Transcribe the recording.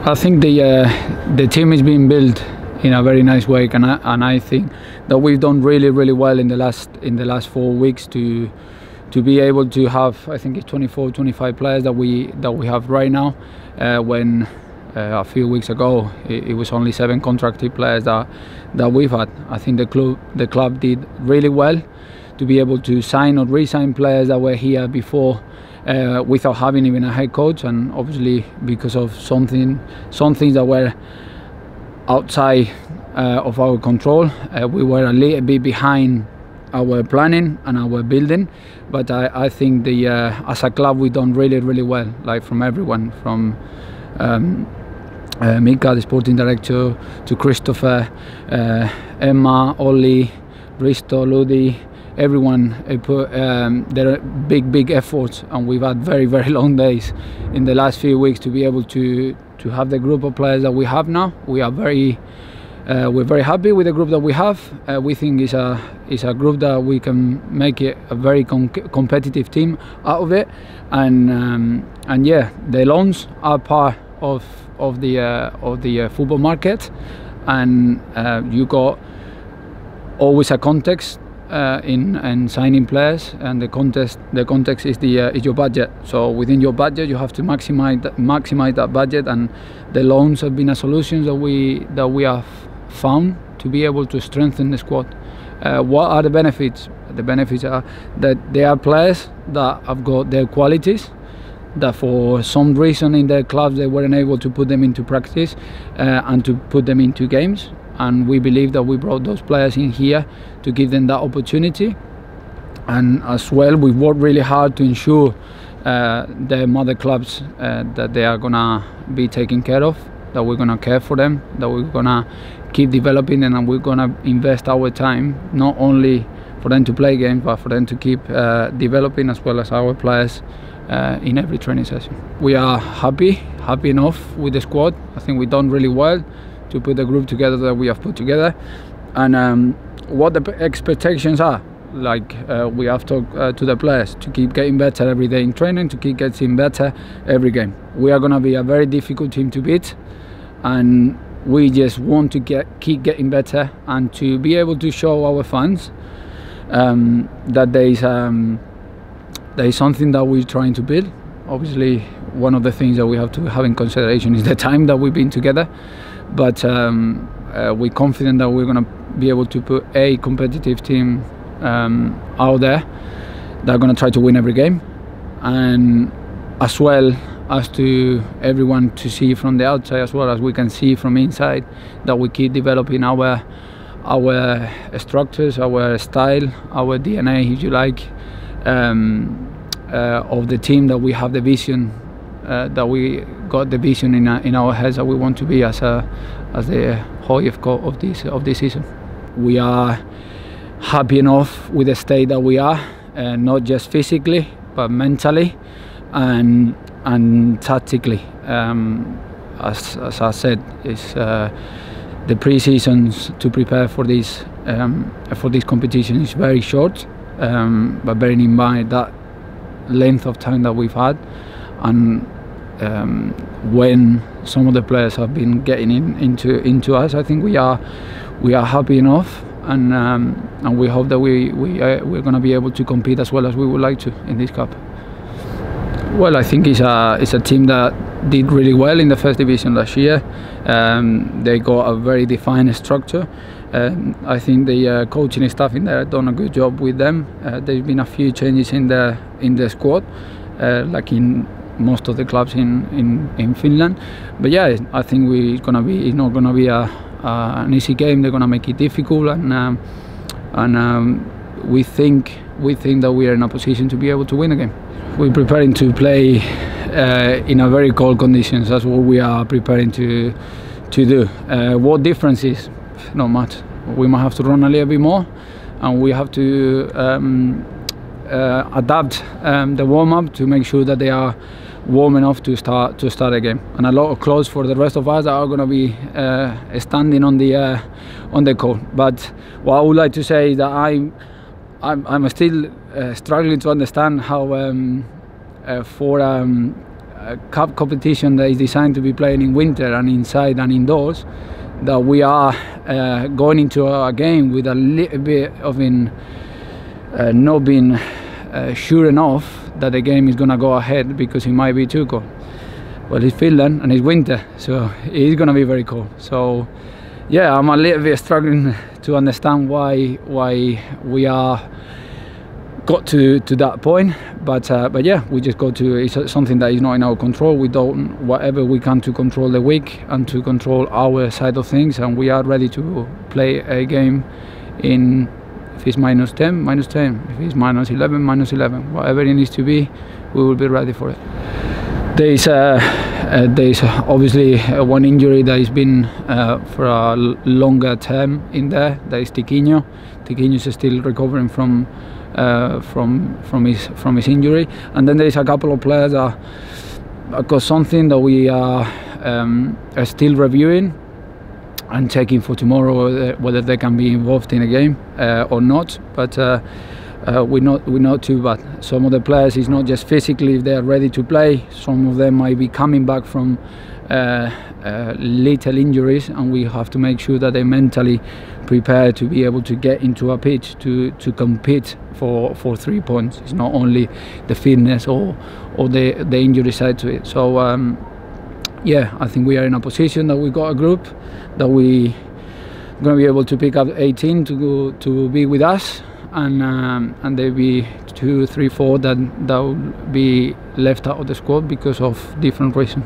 I think the team is being built in a very nice way, and I think that we've done really well in the last 4 weeks to be able to have, I think it's 24-25 players that we have right now, when a few weeks ago it was only 7 contracted players that we've had. I think the club did really well to be able to sign or re-sign players that were here before, without having even a head coach, and obviously because of some things that were outside of our control, we were a little bit behind our planning and our building. But I think as a club we've done really well, like from everyone, from Mika, the sporting director, to Christopher, Emma, Ollie, Risto, Ludi. Everyone put their big efforts, and we've had very long days in the last few weeks to be able to have the group of players that we have now. We're very happy with the group that we have. We think it's a group that we can make it a very competitive team out of it, and yeah, the loans are part of the football market, and you got always a context in signing players, and the context is your budget. So within your budget you have to maximize that budget, and the loans have been a solution that we have found to be able to strengthen the squad. What are the benefits? The benefits are that there are players that have got their qualities that for some reason in their clubs they weren't able to put them into practice and to put them into games. And we believe that we brought those players in here to give them that opportunity. And as well, we've worked really hard to ensure the mother clubs that they are gonna be taken care of, that we're gonna care for them, that we're gonna keep developing them, and we're gonna invest our time not only for them to play games, but for them to keep developing as well as our players in every training session. We are happy enough with the squad. I think we've done really well to put the group together that we have put together, and what the expectations are. Like we have talked to the players to keep getting better every day in training, to keep getting better every game. We are going to be a very difficult team to beat, and we just want to keep getting better and to be able to show our fans that there is something that we're trying to build. Obviously, one of the things that we have to have in consideration is the time that we've been together, but we're confident that we're going to be able to put a competitive team out there that are going to try to win every game, and as well as to everyone to see from the outside, as well as we can see from inside, that we keep developing our structures, our style, our DNA, if you like, of the team, that we have the vision, that we got the vision in our heads that we want to be as the HIFK of this season. We are happy enough with the state that we are, not just physically but mentally and tactically. As I said, it's the pre-seasons to prepare for this competition is very short, but bearing in mind that length of time that we've had, and when some of the players have been getting into us, I think we are happy enough, and we hope that we're going to be able to compete as well as we would like to in this cup. Well, I think it's a team that did really well in the first division last year. They got a very defined structure. I think the coaching staff in there have done a good job with them. There's been a few changes in the squad, like in most of the clubs in Finland. But yeah, I think it's not gonna be an easy game. They're gonna make it difficult, and we think that we are in a position to be able to win the game. We're preparing to play in a very cold conditions. That's what we are preparing to do. What difference is? Not much. We might have to run a little bit more, and we have to adapt the warm-up to make sure that they are warm enough to start a game. And a lot of clothes for the rest of us that are going to be standing on the court. But what I would like to say is that I'm still struggling to understand how for cup competition that is designed to be played in winter and inside and indoors, that we are going into a game with a little bit of not being sure enough that the game is going to go ahead because it might be too cold. Well, it's Finland and it's winter, so it's going to be very cold. So yeah, I'm a little bit struggling to understand why we are got to that point, but yeah, we just got to. It's something that is not in our control. We don't whatever we can to control the week and to control our side of things, and we are ready to play a game in. If it's -10, -10. If it's -11, -11. Whatever it needs to be, we will be ready for it. There's obviously one injury that has been for a longer term in there. That is Tiquinho. Tiquinho is still recovering from his injury, and then there is a couple of players that got something that we are still reviewing and checking for tomorrow whether they can be involved in a game or not. But we're not too bad. Some of the players is not just physically if they are ready to play. Some of them might be coming back from little injuries, and we have to make sure that they're mentally prepared to be able to get into a pitch to compete for 3 points. It's not only the fitness or the injury side to it. So yeah, I think we are in a position that we got a group that we going to be able to pick up 18 to be with us, and there be 2, 3, 4 that will be left out of the squad because of different reasons.